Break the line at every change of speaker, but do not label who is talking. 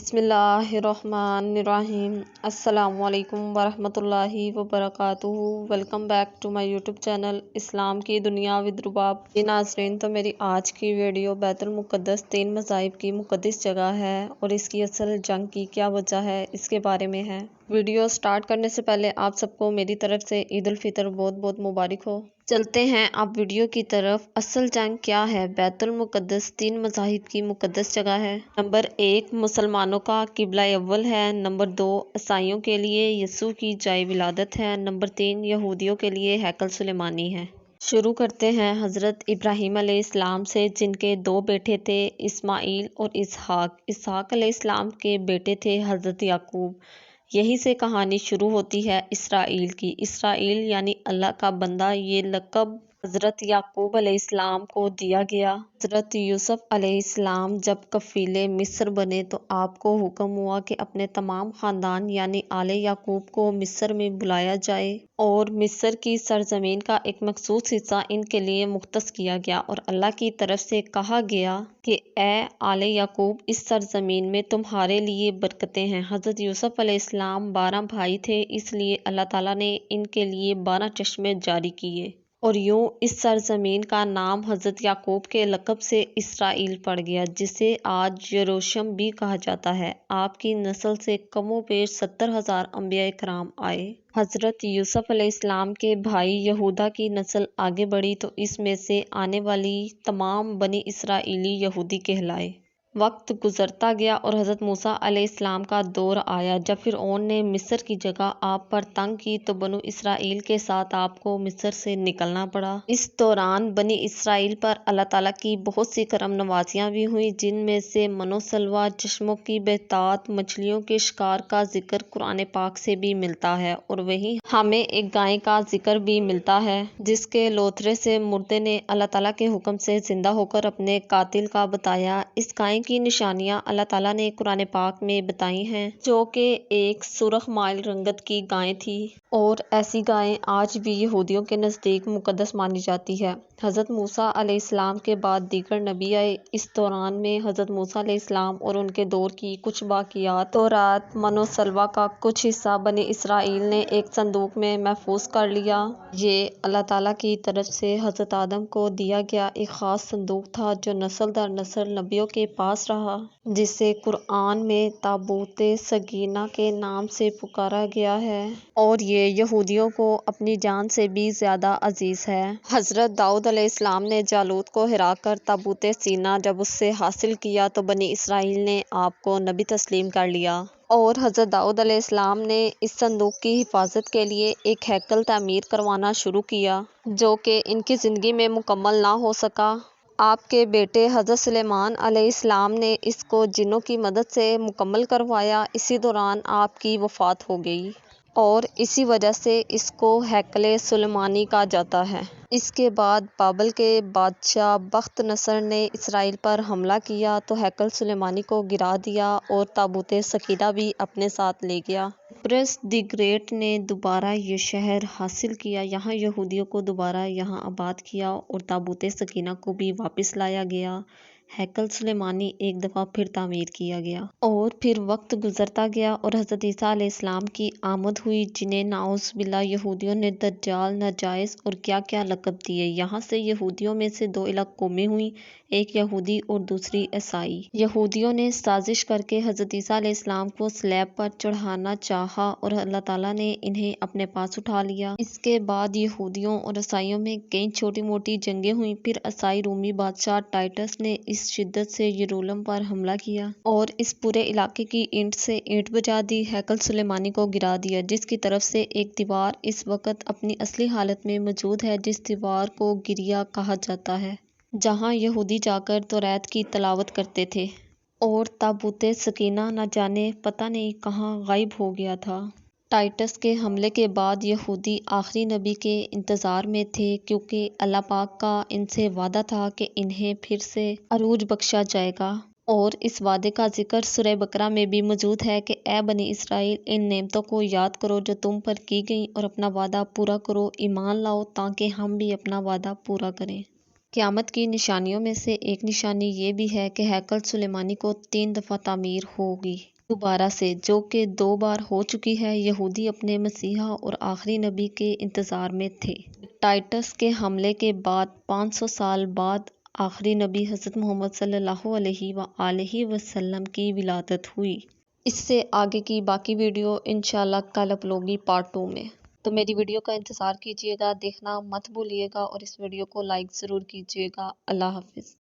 بسم اللہ الرحمن الرحیم۔ السلام علیکم ورحمۃ اللہ وبرکاتہ۔ Welcome back to my YouTube channel اسلام کی دنیا ود رباب۔ جی ناظرین، تو میری آج کی ویڈیو بیت المقدس 3 مذاہب کی مقدس جگہ ہے اور اس کی اصل جنگ کی کیا وجہ ہے، اس کے بارے میں ہے۔ ویڈیو سٹارٹ کرنے سے پہلے آپ سب کو میری طرف سے عید الفطر بہت بہت مبارک ہو۔ چلتے ہیں اب ویڈیو کی طرف۔ اصل جنگ کیا ہے؟ بیت المقدس 3 مذاہب کی مقدس جگہ ہے۔ نمبر 1 مسلمانوں کا قبلہ اول ہے۔ نمبر 2 عیسائیوں کے لیے یسوع کی جائے ولادت ہے۔ نمبر 3 یہودیوں کے لیے ہیکل سلیمانی ہے۔ شروع کرتے ہیں حضرت ابراہیم علیہ السلام سے، جن کے 2 بیٹے تھے، اسماعیل اور اسحاق۔ اسحاق علیہ السلام کے بیٹے تھے حضرت یعقوب۔ یہی سے کہانی شروع ہوتی ہے اسرائیل کی۔ اسرائیل یعنی اللہ کا بندہ، یہ لقب حضرت یعقوب علیہ السلام کو دیا گیا۔ حضرت یوسف علیہ السلام جب کفیل مصر بنے تو آپ کو حکم ہوا کہ اپنے تمام خاندان یعنی آل یعقوب کو مصر میں بلایا جائے اور مصر کی سرزمین کا ایک مخصوص حصہ ان کے لیے مختص کیا گیا، اور اللہ کی طرف سے کہا گیا کہ اے آل یعقوب، اس سرزمین میں تمہارے لیے برکتیں ہیں۔ حضرت یوسف علیہ السلام 12 بھائی تھے، اس لیے اللہ تعالیٰ نے ان کے لیے 12 چشمے جاری کیے، اور یوں اس سرزمین کا نام حضرت یعقوب کے لقب سے اسرائیل پڑ گیا، جسے آج یروشلم بھی کہا جاتا ہے۔ آپ کی نسل سے کم و بیش 70,000 انبیاء کرام آئے۔ حضرت یوسف علیہ السلام کے بھائی یہودا کی نسل آگے بڑھی تو اس میں سے آنے والی تمام بنی اسرائیلی یہودی کہلائے۔ وقت گزرتا گیا اور حضرت موسیٰ علیہ السلام کا دور آیا۔ جب فرعون نے مصر کی جگہ آپ پر تنگ کی تو بنو اسرائیل کے ساتھ آپ کو مصر سے نکلنا پڑا۔ اس دوران بنی اسرائیل پر اللہ تعالیٰ کی بہت سی کرم نوازیاں بھی ہوئیں، جن میں سے من و سلویٰ، چشموں کی بہتات، مچھلیوں کے شکار کا ذکر قرآن پاک سے بھی ملتا ہے، اور وہیں ہمیں ایک گائے کا ذکر بھی ملتا ہے جس کے لوتھڑے سے مردے نے اللہ تعالیٰ کے حکم سے زندہ ہو کر اپنے قاتل کا بتایا۔ اس گائے کی نشانیاں اللہ تعالیٰ نے قرآن پاک میں بتائی ہیں، جو کہ ایک سرخ مائل رنگت کی گائے تھی، اور ایسی گائیں آج بھی یہودیوں کے نزدیک مقدس مانی جاتی ہے۔ حضرت موسیٰ علیہ السلام کے بعد دیگر نبی آئے۔ اس دوران میں حضرت موسیٰ علیہ السلام اور ان کے دور کی کچھ باقیات تورات، من و سلویٰ کا کچھ حصہ بنی اسرائیل نے ایک صندوق میں محفوظ کر لیا۔ یہ اللہ تعالیٰ کی طرف سے حضرت آدم کو دیا گیا ایک خاص صندوق تھا، جو نسل در نسل نبیوں کے پاس رہا، جسے قرآن میں تابوت سکینہ کے نام سے پکارا گیا ہے، اور یہ یہودیوں کو اپنی جان سے بھی زیادہ عزیز ہے۔ حضرت داؤد علیہ السلام نے جالوت کو ہرا کر تابوت سینا جب اس سے حاصل کیا تو بنی اسرائیل نے آپ کو نبی تسلیم کر لیا، اور حضرت داؤد علیہ السلام نے اس صندوق کی حفاظت کے لیے ایک ہیکل تعمیر کروانا شروع کیا، جو کہ ان کی زندگی میں مکمل نہ ہو سکا۔ آپ کے بیٹے حضرت سلیمان علیہ السلام نے اس کو جنوں کی مدد سے مکمل کروایا۔ اسی دوران آپ کی وفات ہو گئی، اور اسی وجہ سے اس کو ہیکل سلیمانی کہا جاتا ہے۔ اس کے بعد بابل کے بادشاہ بخت نصر نے اسرائیل پر حملہ کیا تو ہیکل سلیمانی کو گرا دیا اور تابوت سکینہ بھی اپنے ساتھ لے گیا۔ سائرس دی گریٹ نے دوبارہ یہ شہر حاصل کیا، یہاں یہودیوں کو دوبارہ یہاں آباد کیا اور تابوت سکینہ کو بھی واپس لایا گیا۔ ہیکل سلیمانی ایک دفعہ پھر تعمیر کیا گیا، اور پھر وقت گزرتا گیا اور حضرت عیسیٰ علیہ السلام کی آمد ہوئی، جنہیں نعوذ باللہ یہودیوں نے دجال، ناجائز اور کیا کیا لقب دیے۔ یہاں سے یہودیوں میں سے 2 الگ قومیں ہوئیں، ایک یہودی اور دوسری عیسائی۔ یہودیوں نے سازش کر کے حضرت عیسیٰ علیہ السلام کو صلیب پر چڑھانا چاہا، اور اللہ تعالیٰ نے انہیں اپنے پاس اٹھا لیا۔ اس کے بعد یہودیوں اور عیسائیوں میں کئی چھوٹی موٹی جنگیں ہوئیں۔ پھر عیسائی رومی بادشاہ ٹائٹس نے اس شدت سے یروشلم پر حملہ کیا اور اس پورے علاقے کی اینٹ سے اینٹ بجا دی، ہیکل سلیمانی کو گرا دیا، جس کی طرف سے ایک دیوار اس وقت اپنی اصلی حالت میں موجود ہے، جس دیوار کو گریا کہا جاتا ہے، جہاں یہودی جا کر توریت کی تلاوت کرتے تھے، اور تابوت سکینہ نہ جانے پتہ نہیں کہاں غائب ہو گیا تھا۔ ٹائٹس کے حملے کے بعد یہودی آخری نبی کے انتظار میں تھے، کیونکہ اللہ پاک کا ان سے وعدہ تھا کہ انہیں پھر سے عروج بخشا جائے گا، اور اس وعدے کا ذکر سورہ بقرہ میں بھی موجود ہے کہ اے بنی اسرائیل، ان نعمتوں کو یاد کرو جو تم پر کی گئیں، اور اپنا وعدہ پورا کرو، ایمان لاؤ تاکہ ہم بھی اپنا وعدہ پورا کریں۔ قیامت کی نشانیوں میں سے ایک نشانی یہ بھی ہے کہ ہیکل سلیمانی کو 3 دفعہ تعمیر ہوگی دوبارہ سے، جو کہ 2 بار ہو چکی ہے۔ یہودی اپنے مسیحا اور آخری نبی کے انتظار میں تھے۔ ٹائٹس کے حملے کے بعد 500 سال بعد آخری نبی حضرت محمد صلی اللہ علیہ وآلہ وسلم کی ولادت ہوئی۔ اس سے آگے کی باقی ویڈیو انشاءاللہ کل اپلوڈ ہوگی پارٹ 2 میں۔ تو میری ویڈیو کا انتظار کیجیے گا، دیکھنا مت بھولیے گا اور اس ویڈیو کو لائک ضرور کیجیے گا۔ اللہ حافظ۔